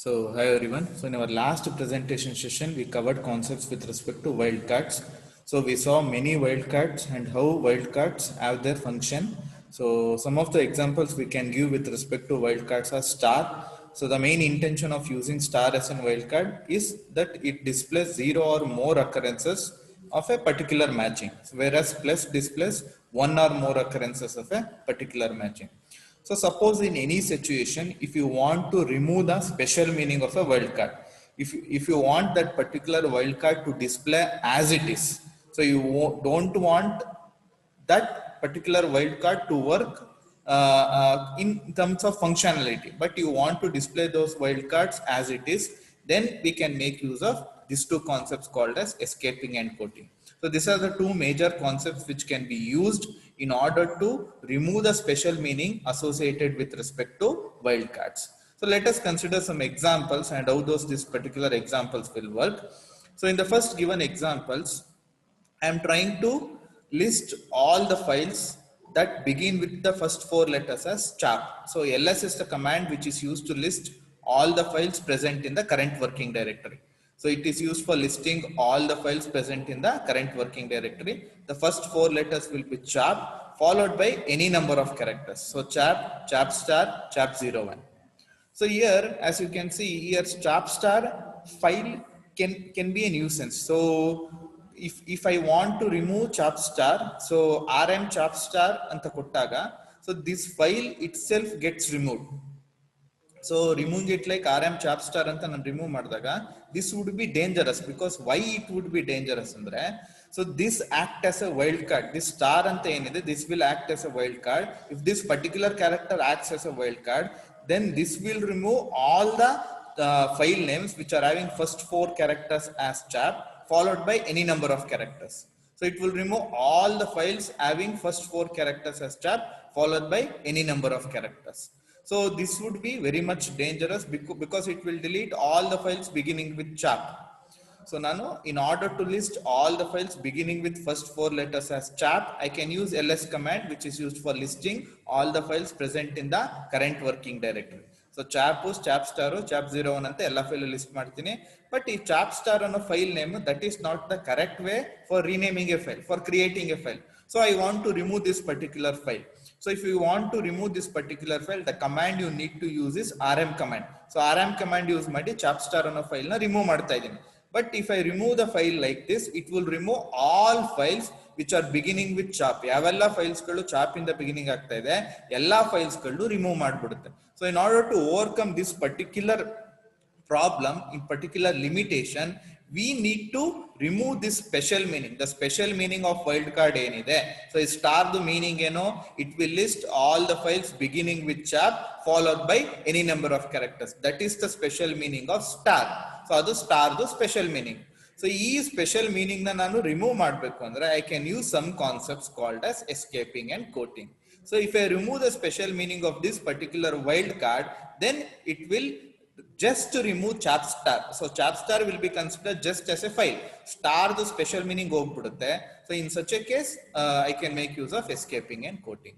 So, hi everyone. So, in our last presentation session, we covered concepts with respect to wildcards. So, we saw many wildcards and how wildcards have their function. So, some of the examples we can give with respect to wildcards are star. So, the main intention of using star as a wildcard is that it displays zero or more occurrences of a particular matching, whereas plus displays one or more occurrences of a particular matching. So suppose in any situation, if you want to remove the special meaning of a wildcard, if you want that particular wildcard to display as it is, so you don't want that particular wildcard to work in terms of functionality, but you want to display those wildcards as it is, then we can make use of these two concepts called as escaping and quoting. So these are the two major concepts which can be used in order to remove the special meaning associated with respect to wildcards. So let us consider some examples and how these particular examples will work. So in the first given examples, I am trying to list all the files that begin with the first four letters as chap. So ls is the command which is used to list all the files present in the current working directory. So it is used for listing all the files present in the current working directory. The first four letters will be chap followed by any number of characters. So chap, chap star, chap 01. So here, as you can see here, chap star file can be a nuisance. So if I want to remove chap star, so rm chap star anta kottaga, so this file itself gets removed. So removing it like rm chap star anta nan remove ಮಾಡಿದಾಗ, this would be dangerous. Because why it would be dangerous andre, so this act as a wild card, this star anta enide, this will act as a wild card. If this particular character acts as a wild card, then this will remove all the file names which are having first four characters as chap followed by any number of characters. So it will remove all the files having first four characters as chap followed by any number of characters. So this would be very much dangerous because it will delete all the files beginning with chap. So now, in order to list all the files beginning with first four letters as chap, I can use ls command, which is used for listing all the files present in the current working directory. So chap star, chap 01 ante ella file list martini. But if chap star on a file name, that is not the correct way for renaming a file, for creating a file. So I want to remove this particular file. So if you want to remove this particular file, the command you need to use is rm command. So rm command use ಮಾಡಿ chap star ಅನ್ನೋ file ನ remove ಮಾಡ್ತಾ ಇದ್ದೀನಿ. But if I remove the file like this, it will remove all files which are beginning with chap. ಯಾವೆಲ್ಲ files ಗಳು chop ಇಂದ beginning ಆಗ್ತಾ ಇದೆ, ಎಲ್ಲಾ ಫೈಲ್ಸ್ ಗಳು remove ಮಾಡಿಬಿಡುತ್ತೆ. So in order to overcome this particular problem, in particular limitation, we need to remove this special meaning. The special meaning of wildcard enide, so star the meaning it will list all the files beginning with chap followed by any number of characters. That is the special meaning of star. So adu star the special meaning. So ee special meaning na nanu remove ಮಾಡಬೇಕು ಅಂದ್ರೆ I can use some concepts called as escaping and quoting. So if I remove the special meaning of this particular wildcard, then it will just to remove chap star. So chap star will be considered just as a file. Star the special meaning ಹೋಗ್ಬಿಡುತ್ತೆ. So in such a case, I can make use of escaping and quoting.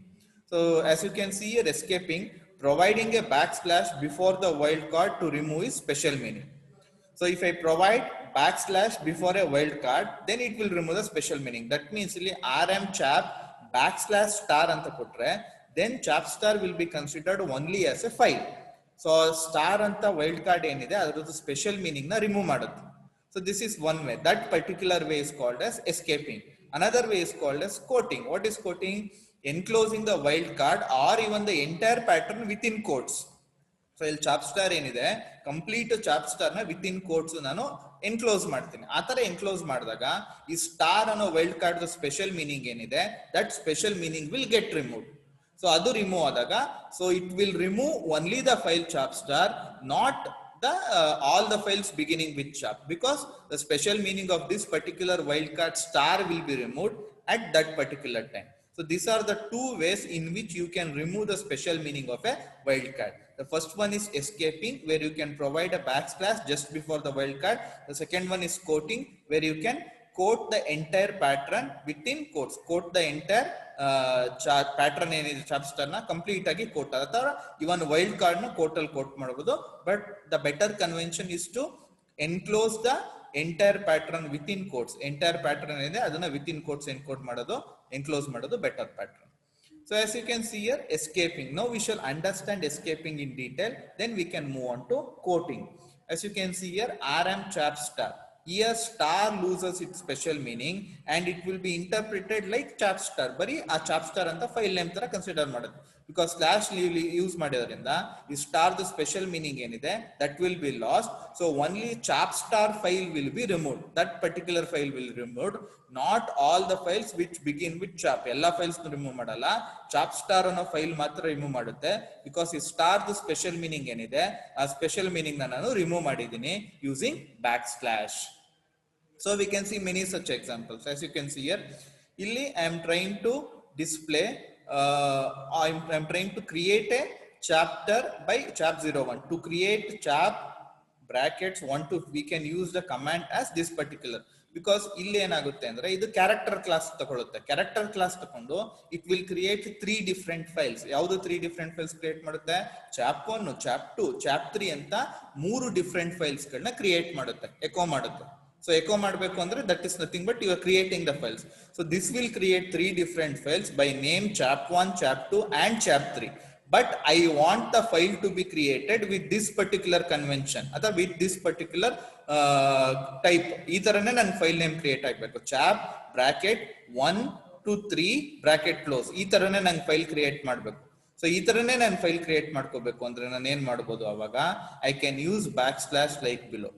So as you can see here, escaping, providing a backslash before the wildcard to remove is special meaning. So if I provide backslash before a wildcard, then it will remove the special meaning. That means ಇಲ್ಲಿ rm chap backslash star ಅಂತ ಕೊಟ್ರೆ, then chap star will be considered only as a file. So star anta wildcard enide adruddu special meaning na remove ಮಾಡುತ್ತೆ. So this is one way. That particular way is called as escaping. Another way is called as quoting. What is quoting? Enclosing the wildcard or even the entire pattern within quotes. So ಇಲ್ಲಿ chop star ಏನಿದೆ, complete chop star ನ with in quotes ನಾನು enclose ಮಾಡ್ತೀನಿ. ಆ ತರ enclose ಮಾಡಿದಾಗ ಈ star ಅನ್ನೋ ವೈಲ್ಡ್ ಕಾರ್ಡ್ ಸ್ಪೆಷಲ್ ಮೀನಿಂಗ್ ಏನಿದೆ, that special meaning will get remove. So adu remove adaga, so it will remove only the file chap star, not the all the files beginning with chap, because the special meaning of this particular wildcard star will be removed at that particular time. So these are the two ways in which you can remove the special meaning of a wildcard. The first one is escaping, where you can provide a backslash just before the wildcard. The second one is quoting, where you can quote the entire pattern within quotes, quote the entire pattern ಏನಿದೆ chap star ನ complete ಆಗಿ quote ಅಥವಾ even wild card ನ quote ಅಲ್ಲಿ quote ಮಾಡಬಹುದು. But the better convention is to enclose the entire pattern within quotes. Entire pattern ಇದೆ ಅದನ್ನ within quotes encode ಮಾಡೋದು, ಎನ್ಕ್ಲೋಸ್ ಮಾಡೋದು better pattern. So as you can see here, escaping. Now we shall understand escaping in detail. Then we can move on to quoting. As you can see here, RM chap star. Here star loses its special meaning and it will be interpreted like chap star. Bari a chap star anta file name tara consider madadu. Because slash use ಮಾಡಿದ್ರಿಂದ ಈ star the special meaning ಏನಿದೆ that will be lost. So only chap star file will be removed. That particular file will be removed. Not all the files which begin with chap. ಎಲ್ಲ files remove ಮಾಡಲ್ಲ, chop star ಅನ್ನೋ file ಮಾತ್ರ remove ಮಾಡುತ್ತೆ. Because ಈ star the special meaning ಏನಿದೆ ಆ special meaning ನಾನು remove ಮಾಡಿದ್ದೀನಿ using back slash. So we can see many such examples. As you can see here, illi I am trying to display, I am trying to create a chapter by chap 01. To create chap brackets 1 to, we can use the command as this particular. Because ಇಲ್ಲಿ ಏನಾಗುತ್ತೆ ಅಂದ್ರೆ ಇದು character class ತಗೊಳುತ್ತೆ. Character class ತಗೊಂಡು it will create 3 different files. ಯಾವುದು 3 different files create ಮಾಡುತ್ತೆ? Chop 1, chop 2, chop 3 ಅಂತ 3 different files ಗಳನ್ನ ಕ್ರಿಯೇಟ್ ಮಾಡುತ್ತೆ, ಎಕೋ ಮಾಡುತ್ತೆ. So echo ಮಾಡಬೇಕು ಅಂದ್ರೆ that is nothing but you are creating the files. So this will create 3 different files by name chap 1, chap 2 and chap 3. But I want the file to be created with this particular convention ಅಥವಾ with this particular type. ಈ ತರನೇ ನನ್ನ file name create ಆಗಬೇಕು. Chop bracket 1 to 3 bracket close, ಈ ತರನೇ ನನ್ನ file create ಮಾಡಬೇಕು. So ಈ ತರನೇ ನಾನು ಫೈಲ್ ಕ್ರಿಯೇಟ್ ಮಾಡ್ಕೋಬೇಕು ಅಂದ್ರೆ ನಾನು ಏನ್ ಮಾಡ್ಬೋದು ಅವಾಗ I can use back slash like below.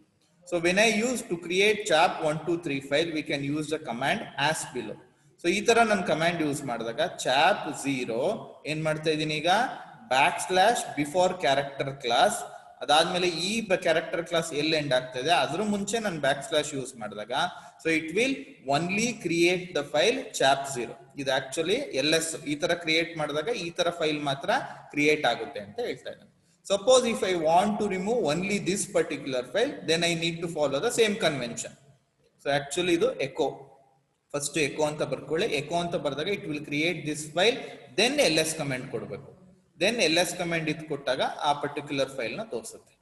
So when I use to create chap 1, 2, 3 file, we can use the command as below. So ಈ ತರ ನಾನು ಕಮಾಂಡ್ ಯೂಸ್ ಮಾಡಿದಾಗ chap 0 ಏನ್ ಮಾಡ್ತಾ ಇದೀನಿ ಈಗ back slash before character class, ಅದಾದ್ಮೇಲೆ ಈ ಕ್ಯಾರೆಕ್ಟರ್ ಕ್ಲಾಸ್ ಎಲ್ಲಿ ಎಂಡ್ ಆಗ್ತದೆ ಅದ್ರ ಮುಂಚೆ ನಾನು ಬ್ಯಾಕ್ ಸ್ಲಾಶ್ ಯೂಸ್ ಮಾಡಿದಾಗ so it will only create the file chap 0. ಇದು ಆಕ್ಚುಲಿ LS ಈ ತರ ಕ್ರಿಯೇಟ್ ಮಾಡಿದಾಗ ಈ ತರ ಫೈಲ್ ಮಾತ್ರ ಕ್ರಿಯೇಟ್ ಆಗುತ್ತೆ ಅಂತ ಹೇಳ್ತಾ ಇದ್ದೇನೆ. Suppose if I want to remove only this particular file, then I need to follow the same convention. So actually ಇದು echo. First echo ಅಂತ ಬರ್ಕೊಳ್ಳಿ. echo ಅಂತ ಬರೆದಾಗ it will create this file, then ls command ಕೊಡಬೇಕು. Then ls command ಇದು ಕೊಟ್ಟಾಗ ಆ particular file ನ ತೋರಿಸುತ್ತೆ.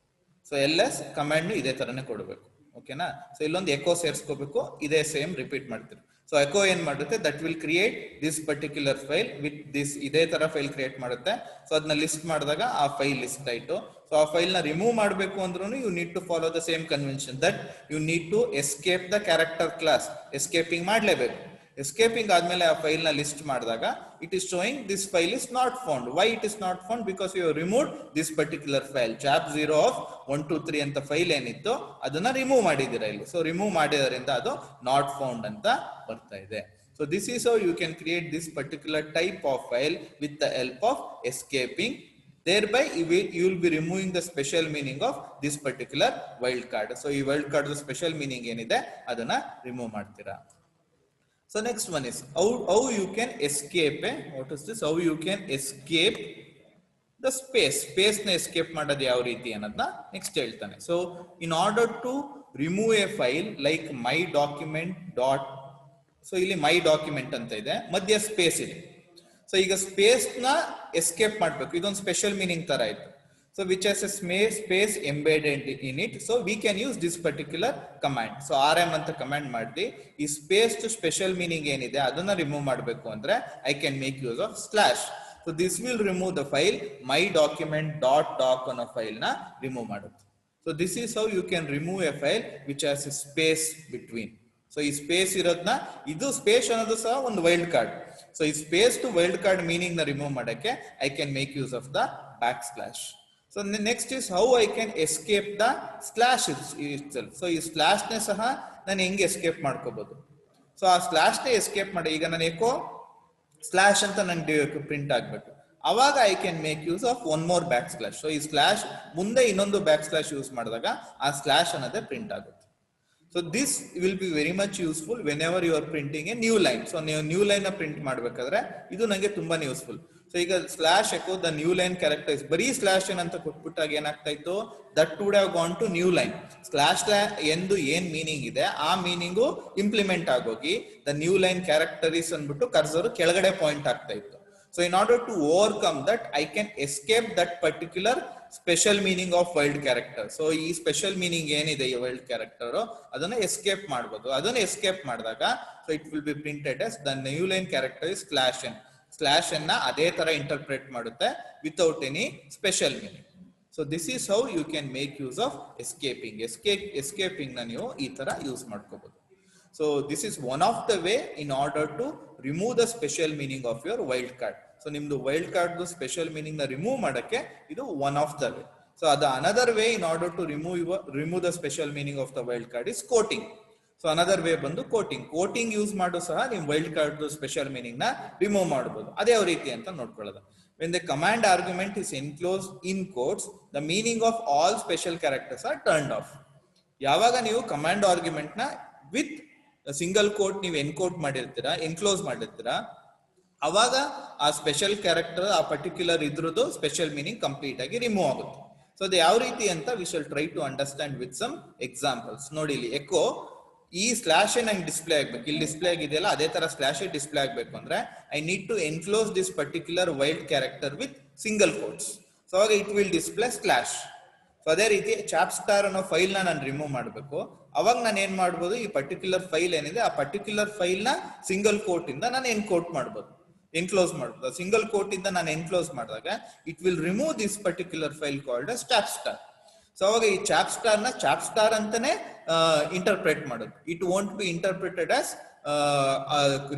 So ls command ಇದೇ ತರನೇ ಕೊಡಬೇಕು. ಓಕೆನಾ? ಸೊ ಇಲ್ಲೊಂದು echo ಸೇರಿಸ್ಕೋಬೇಕು, ಇದೇ ಸೇಮ್ ರಿಪೀಟ್ ಮಾಡ್ತೀರಿ. ಸೊ echo ಏನ್ ಮಾಡುತ್ತೆ that will create this particular file with this, ಇದೇ ತರ ಫೈಲ್ ಕ್ರಿಯೇಟ್ ಮಾಡುತ್ತೆ. ಸೊ ಅದನ್ನ ಲಿಸ್ಟ್ ಮಾಡಿದಾಗ ಆ ಫೈಲ್ ಲಿಸ್ಟ್ ಆಯ್ತು. ಸೊ ಆ ಫೈಲ್ ನ ರಿಮೂವ್ ಮಾಡಬೇಕು ಅಂದ್ರೂ you need to follow the same convention that you need to escape the character class. Escaping ಮಾಡ್ಲೇಬೇಕು. ಎಸ್ಕೇಪಿಂಗ್ ಆದ್ಮೇಲೆ ಆ ಫೈಲ್ ನ ಲಿಸ್ಟ್ ಮಾಡಿದಾಗ it is showing this file is not found. Why it is not found? Because you remove this particular file chap 0 of 1, 2, 3 ಅಂತ file ಏನಿತ್ತು ಅದನ್ನ remove ಮಾಡಿದ್ದೀರಾ ಇಲ್ಲಿ. ಸೊ ರಿಮೂವ್ ಮಾಡಿದ್ರಿಂದ ಅದು ನಾಟ್ ಫೌಂಡ್ ಅಂತ ಬರ್ತಾ ಇದೆ. So this is how you can create this particular type of file with the help of escaping. Thereby you will be removing the special meaning of this particular wildcard. So ಈ wildcard special meaning ಏನಿದೆ ಅದನ್ನ remove ಮಾಡ್ತೀರಾ. So next one is how you can escape. What is this? How you can escape the space. Space na escape ಮಾಡೋದು ಯಾವ ರೀತಿ ಅನ್ನೋದನ್ನ next ಹೇಳ್ತಾನೆ. So in order to remove a file like my document dot, so ಇಲ್ಲಿ ಮೈ document ಅಂತ ಇದೆ, ಮಧ್ಯ space ಇದೆ. ಸೊ ಈಗ ಸ್ಪೇಸ್ ನ ಎಸ್ಕೇಪ್ ಮಾಡ್ಬೇಕು. ಇದೊಂದು ಸ್ಪೆಷಲ್ ಮೀನಿಂಗ್ ತರ ಆಯ್ತು. So which has a space embedded in it. So we can use this particular command. So RM ಅಂತ ಕಮಾಂಡ್ ಮಾಡಿ ಈ ಸ್ಪೇಸ್ ಸ್ಪೆಷಲ್ ಮೀನಿಂಗ್ ಏನಿದೆ ಅದನ್ನ ರಿಮೂವ್ ಮಾಡಬೇಕು ಅಂದ್ರೆ I can make use of slash. So this will remove the file my document dot doc ಅನ್ನೋ file ನ remove ಮಾಡುತ್ತೆ. So this is how you can remove a file which has a space between. So ಈ space ಇರೋದನ್ನ, ಇದು space ಅನ್ನೋದು ಸಹ ಒಂದು wild card. So ಈ space too wild card meaning ನ ರಿಮೂವ್ ಮಾಡಕ್ಕೆ I can make use of the back slash. So next is how I can escape the slash itself. So ಈ ಸ್ಲಾಶ್ ನೇ ಸಹ ನಾನು ಹೆಂಗೆ ಎಸ್ಕೇಪ್ ಮಾಡ್ಕೋಬಹುದು. ಸೊ ಆ ಸ್ಲಾಶ್ ನೇ ಎಸ್ಕೇಪ್ ಮಾಡಿ ಈಗ ನಾನು ಎಕೋ ಸ್ಲಾಶ್ ಅಂತ ನಂಗೆ ಪ್ರಿಂಟ್ ಆಗ್ಬೇಕು. ಅವಾಗ I can make use of one more back slash. So ಈ ಸ್ಲಾಶ್ ಮುಂದೆ ಇನ್ನೊಂದು ಬ್ಯಾಕ್ ಸ್ಲಾಶ್ ಯೂಸ್ ಮಾಡಿದಾಗ ಆ ಸ್ಲಾಶ್ ಅನ್ನೋದೇ ಪ್ರಿಂಟ್ ಆಗುತ್ತೆ. So this will be very much useful whenever you are printing a new line. So ನೀವು new line ನ print ಮಾಡಬೇಕಾದ್ರೆ ಇದು ನನಗೆ ತುಂಬಾನೇ ಯೂಸ್ಫುಲ್. ಸೊ ಈಗ slash echo the new line character ಬರೀ ಸ್ಲಾಶ್ ಏನ್ ಅಂತ ಕೊಟ್ಬಿಟ್ಟಾಗ ಏನಾಗ್ತಾ ಇತ್ತು, that would have gone to new line. Slash ಎಂದು ಏನ್ ಮೀನಿಂಗ್ ಇದೆ ಆ ಮೀನಿಂಗು ಇಂಪ್ಲಿಮೆಂಟ್ ಆಗೋಗಿ ದ ನ್ಯೂ ಲೈನ್ ಕ್ಯಾರೆಕ್ಟರೀಸ್ ಅಂದ್ಬಿಟ್ಟು ಕರ್ಸರ್ ಕೆಳಗಡೆ ಪಾಯಿಂಟ್ ಆಗ್ತಾ ಇತ್ತು. So in order to overcome that, I can escape that particular special meaning of wild character. So ಈ special meaning ಏನಿದೆ ಈ wild character ಅದನ್ನ escape ಮಾಡಬಹುದು. ಅದನ್ನ escape ಮಾಡಿದಾಗ so it will be printed as the new line character is slash n. Slash n ನ ಅದೇ ತರ ಇಂಟರ್ಪ್ರೆಟ್ ಮಾಡುತ್ತೆ without any special meaning. So this is how you can make use of escaping. Escaping ನ ನೀವು ಈ ತರ use ಮಾಡ್ಕೋಬಹುದು. So this is one of the way in order to remove the special meaning of your wild card. So nimdu wild card the special meaning na remove ಮಾಡಕ್ಕೆ ಇದು one of the way. So another way in order to remove the special meaning of the wild card is quoting. So another way ಬಂದು quoting. Quoting use ಮಾಡು ಸಹ ನಿಮ್ wild card special meaning ನ remove ಮಾಡಬಹುದು. ಅದೇ ಯಾವ ರೀತಿ ಅಂತ ನೋಡ್ಕೊಳ್ಳೋದು. When the command argument is enclosed in quotes, the meaning of all special characters are turned off. ಯಾವಾಗ ನೀವು command argument ನ with ಸಿಂಗಲ್ ಕೋಟ್ ನೀವು ಎನ್ಕೋಡ್ ಮಾಡಿರ್ತೀರಾ, ಎನ್ಕ್ಲೋಸ್ ಮಾಡಿರ್ತೀರಾ, ಅವಾಗ ಆ ಸ್ಪೆಷಲ್ ಕ್ಯಾರೆಕ್ಟರ್ ಆ ಪರ್ಟಿಕ್ಯುಲರ್ ಇದ್ರದ್ದು ಸ್ಪೆಷಲ್ ಮೀನಿಂಗ್ ಕಂಪ್ಲೀಟ್ ಆಗಿ ರಿಮೂವ್ ಆಗುತ್ತೆ. ಸೊ ಅದು ಯಾವ ರೀತಿ ಅಂತ we shall try to understand with some examples. ನೋಡಿ ಇಲ್ಲಿ ಎಕೋ ಈ ಸ್ಲಾಶ್ ನಂಗೆ ಡಿಸ್ಪ್ಲೇ ಆಗ್ಬೇಕು, ಇಲ್ಲಿ ಡಿಸ್ಪ್ಲೇ ಆಗಿದೆಯಲ್ಲ ಅದೇ ತರ ಸ್ಲಾಶ್ ಡಿಸ್ಪ್ಲೇ ಆಗ್ಬೇಕು ಅಂದ್ರೆ I need to enclose this particular wild character with single quotes. So ಅವಾಗ it will display slash. So ಅದೇ ರೀತಿ ಚಾಪ್ ಸ್ಟಾರ್ ಅನ್ನೋ ಫೈಲ್ ನಾನು ರಿಮೂವ್ ಮಾಡಬೇಕು, ಅವಾಗ ನಾನು ಏನ್ ಮಾಡ್ಬೋದು, ಈ ಪರ್ಟಿಕ್ಯುಲರ್ ಫೈಲ್ ಏನಿದೆ ಆ ಪರ್ಟಿಕ್ಯುಲರ್ ಫೈಲ್ ನ ಸಿಂಗಲ್ ಕೋಟ್ ಇಂದ ನಾನು ಎನ್ಕೋಟ್ ಮಾಡ್ಬೋದು, ಎನ್ಕ್ಲೋಸ್ ಮಾಡ್ಬೋದು. ಸಿಂಗಲ್ ಕೋಟ್ ಇಂದ ನಾನು ಎನ್ಕ್ಲೋಸ್ ಮಾಡಿದಾಗ it will remove this particular file called as chop star. So ಅವಾಗ ಈ ಚಾಪ್ ಸ್ಟಾರ್ ನ ಚಾಪ್ ಸ್ಟಾರ್ ಅಂತಾನೆ ಇಂಟರ್ಪ್ರೆಟ್ ಮಾಡೋದು. It won't be interpreted as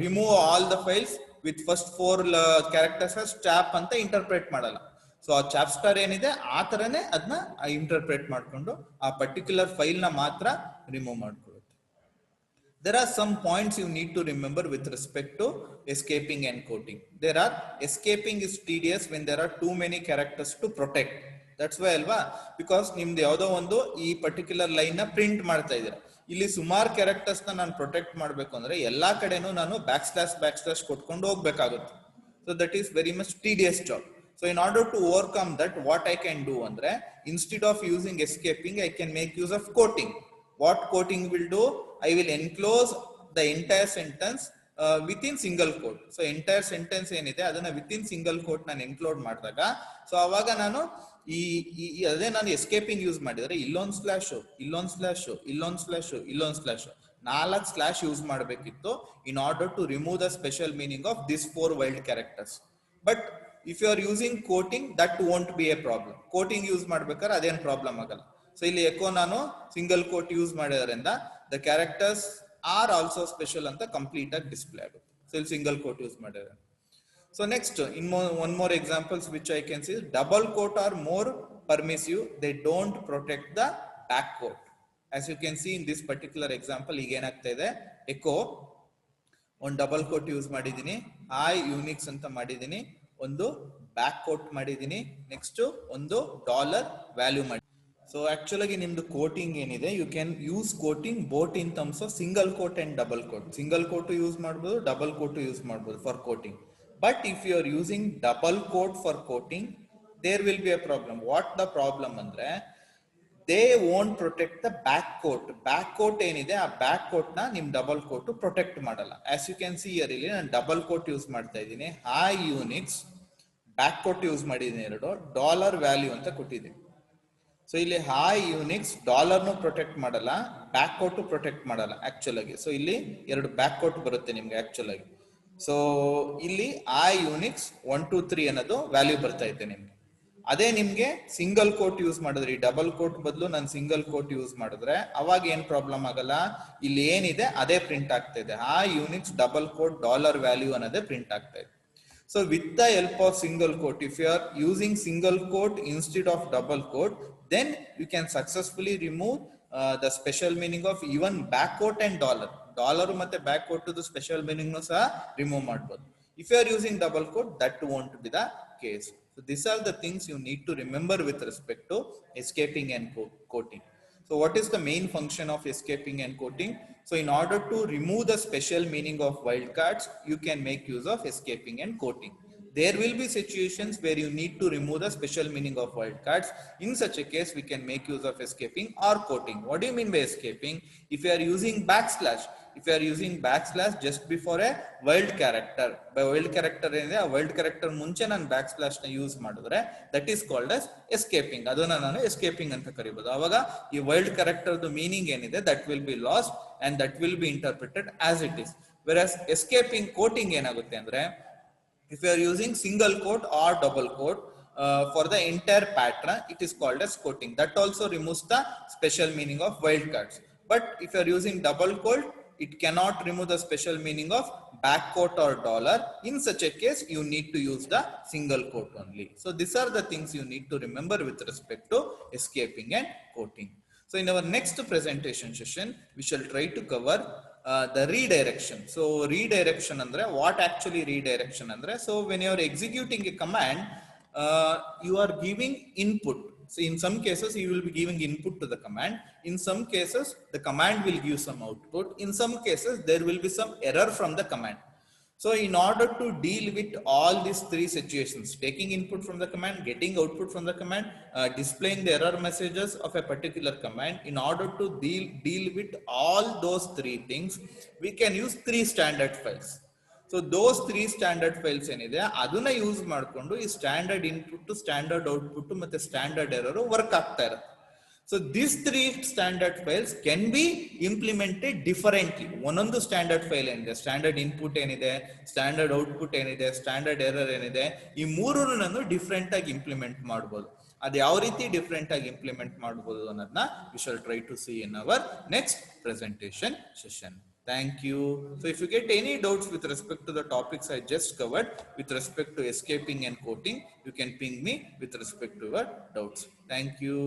remove all the files with first 4 characters as chop ಅಂತ interpret ಮಾಡಲ್ಲ. So ಆ chop star ಏನಿದೆ ಆ ತರನೇ ಅದನ್ನ ಇಂಟರ್ಪ್ರೆಟ್ ಮಾಡ್ಕೊಂಡು ಆ ಪರ್ಟಿಕ್ಯುಲರ್ ಫೈಲ್ ನ ಮಾತ್ರ remove ಮಾಡ್ಕೊಳ್ಳುತ್ತೆ. There are some points you need to remember with respect to escaping and quoting. Escaping is tedious when there are too many characters to protect. That's why ಅಲ್ವಾ, because ನಿಮ್ದು ಯಾವುದೋ ಒಂದು ಈ particular line ನ print ಮಾಡ್ತಾ ಇದ್ದೀರಾ, ಇಲ್ಲಿ ಸುಮಾರು ಕ್ಯಾರೆಕ್ಟರ್ಸ್ ನ ನಾನು ಪ್ರೊಟೆಕ್ಟ್ ಮಾಡ್ಬೇಕು ಅಂದ್ರೆ ಎಲ್ಲಾ ಕಡೆನೂ ನಾನು ಬ್ಯಾಕ್ ಸ್ಲಾಶ್ ಕೊಟ್ಕೊಂಡು ಹೋಗ್ಬೇಕಾಗುತ್ತೆ. So that is very much tedious job. So in order to overcome that, what I can do andre, instead of using escaping, I can make use of quoting. What quoting will do? I will enclose the entire sentence within single quote. So entire sentence ಏನಿದೆ ಅದನ್ನ within single quote ನಾನು ಎನ್ಕ್ಲೋಡ್ ಮಾಡಿದಾಗ so ಅವಾಗ ನಾನು ಅದೇ ನಾನು escaping use ಮಾಡಿದ್ರೆ ಇಲ್ಲೊಂದು ಸ್ಲಾಶ್, ಇಲ್ಲೊಂದು ಸ್ಲಾಶ್, ಇಲ್ಲೊಂದು ಸ್ಲಾಶ್, ಇಲ್ಲೊಂದು ಸ್ಲಾಶ್, 4 ಸ್ಲಾಶ್ ಯೂಸ್ ಮಾಡಬೇಕಿತ್ತು in order to remove the special meaning of these 4 wild characters. But if you are using quoting, that won't be a problem. Quoting use ಮಾಡ್ಬೇಕಾದ್ರೆ ಅದೇನು problem ಆಗಲ್ಲ. So ಇಲ್ಲಿ eco ನಾನು single quote use ಮಾಡೋದ್ರಿಂದ the characters are also special ಅಂತ complete ಆಗಿ display ಆಗುತ್ತೆ. So ಇಲ್ಲಿ ಸಿಂಗಲ್ ಕೋಟ್ ಯೂಸ್ ಮಾಡಿದ್ರೆ. So next one more examples which I can see. Double quote are more permissive. They don't protect the back quote. As you can see in this particular example, ಈಗ ಏನಾಗ್ತಾ ಇದೆ, echo ಒಂದು double quote use ಮಾಡಿದೀನಿ, I Unix ಅಂತ ಮಾಡಿದೀನಿ, ಒಂದು back quote ಮಾಡಿದೀನಿ, next ಒಂದು $ವ್ಯಾಲ್ಯೂ ಮಾಡಿ. ಸೊ ಆಕ್ಚುಲ್ ಆಗಿ ನಿಮ್ದು ಕೋಟಿಂಗ್ ಏನಿದೆ, you can use quoting both in terms of single quote and double quote. Single quote use ಮಾಡಬಹುದು, ಡಬಲ್ ಕೋಟ್ ಯೂಸ್ ಮಾಡಬಹುದು for quoting. But if you are using double quote for quoting, there will be a problem. What the problem ಅಂದ್ರೆ they won't protect the back quote. Back quote ಏನಿದೆ ಆ back quote ನ ನಿಮ್ double quote protect ಮಾಡಲ್ಲ. As you can see here ಇಲ್ಲಿ ನಾನು double quote use ಮಾಡ್ತಾ ಇದ್ದೀನಿ, hi Unix, back quote use ಮಾಡಿದ್ದೀನಿ, ಎರಡು $ವ್ಯಾಲ್ಯೂ ಅಂತ ಕೊಟ್ಟಿದ್ದೀನಿ. ಸೊ ಇಲ್ಲಿ ಹೈ ಯೂನಿಕ್ಸ್ ಡಾಲರ್ನು ಪ್ರೊಟೆಕ್ಟ್ ಮಾಡಲ್ಲ, ಬ್ಯಾಕ್ ಕೋಟ್ ಪ್ರೊಟೆಕ್ಟ್ ಮಾಡಲ್ಲ ಆಕ್ಚುಲ್ ಆಗಿ. ಸೊ ಇಲ್ಲಿ ಎರಡು ಬ್ಯಾಕ್ ಕೋಟ್ ಬರುತ್ತೆ ನಿಮ್ಗೆ ಆಕ್ಚುಲ್ ಆಗಿ. ಸೊ ಇಲ್ಲಿ ಐ ಯೂನಿಕ್ಸ್ 1 2 3 ಅನ್ನೋದು ವ್ಯಾಲ್ಯೂ ಬರ್ತಾ ಇದೆ ನಿಮ್ಗೆ. ಅದೇ ನಿಮ್ಗೆ ಸಿಂಗಲ್ ಕೋಟ್ ಯೂಸ್ ಮಾಡಿದ್ರೆ, ಈ ಡಬಲ್ ಕೋಟ್ ಬದಲು ನಾನು ಸಿಂಗಲ್ ಕೋಟ್ ಯೂಸ್ ಮಾಡಿದ್ರೆ ಅವಾಗ ಏನ್ ಪ್ರಾಬ್ಲಮ್ ಆಗಲ್ಲ, ಇಲ್ಲಿ ಏನಿದೆ ಅದೇ ಪ್ರಿಂಟ್ ಆಗ್ತಾ ಇದೆ. ಆ ಯೂನಿಕ್ಸ್ ಡಬಲ್ ಕೋಟ್ $ವ್ಯಾಲ್ಯೂ ಅನ್ನೋದೇ ಪ್ರಿಂಟ್ ಆಗ್ತಾ ಇದೆ. So with the help of single quote, if you are using single quote instead of double quote, then you can successfully remove the special meaning of even back quote and $. ಮತ್ತೆ back quote to the special meaning ನು ಸಹ remove ಮಾಡಬಹುದು. If you are using double quote, that won't be the case. So these are the things you need to remember with respect to escaping and quoting. So what is the main function of escaping and quoting? So in order to remove the special meaning of wildcards, you can make use of escaping and quoting. there will be situations where you need to remove the special meaning of wildcards. In such a case, we can make use of escaping or quoting. What do you mean by escaping? If you are using backslash, if you are using backslash just before a wild character, by wild character ಏನಿದೆ ಆ wild character ಮುಂಚೆ ನಾನು backslash ನ use ಮಾಡಿದ್ರೆ that is called as escaping. ಅದನ್ನ ನಾನು escaping ಅಂತ ಕರಿಬಹುದು. ಆವಾಗ ಈ wild character ದು meaning ಏನಿದೆ that will be lost and that will be interpreted as it is. Whereas escaping quoting ಏನಾಗುತ್ತೆ ಅಂದ್ರೆ, if you are using single quote or double quote for the entire pattern, it is called as quoting. That also removes the special meaning of wildcards. But if you are using double quote, it cannot remove the special meaning of back quote or dollar. In such a case, you need to use the single quote only. So these are the things you need to remember with respect to escaping and quoting. So in our next presentation session, we shall try to cover the redirection. So redirection andre, what actually redirection andre? So when you are executing a command, you are giving input. So in some cases, you will be giving input to the command. In some cases, the command will give some output. In some cases, there will be some error from the command. So in order to deal with all these three situations, taking input from the command, getting output from the command, displaying the error messages of a particular command, in order to deal with all those three things, we can use three standard files. So those three standard files ಏನಿದೆ ಅದನ್ನ use ಮಾಡಿಕೊಂಡು ಈ standard input, standard output ಮತ್ತೆ standard error work ಆಗ್ತಾ ಇರುತ್ತೆ. So these three standard files can be implemented differently. ಒಂದೊಂದು standard file ಏನಿದೆ, standard input ಏನಿದೆ, ಸ್ಟ್ಯಾಂಡರ್ಡ್ ಔಟ್ಪುಟ್ ಏನಿದೆ, ಸ್ಟ್ಯಾಂಡರ್ಡ್ ಎರರ್ ಏನಿದೆ, ಈ ಮೂರನ್ನು ನಾನು ಡಿಫ್ರೆಂಟ್ ಆಗಿ ಇಂಪ್ಲಿಮೆಂಟ್ ಮಾಡಬಹುದು. ಅದು ಯಾವ ರೀತಿ ಡಿಫ್ರೆಂಟ್ ಆಗಿ ಇಂಪ್ಲಿಮೆಂಟ್ ಮಾಡಬಹುದು ಅನ್ನೋದನ್ನ we shall try to see in our next presentation session. Thank you. So if you get any doubts with respect to the topics I just covered with respect to escaping and quoting, you can ping me with respect to your doubts. Thank you.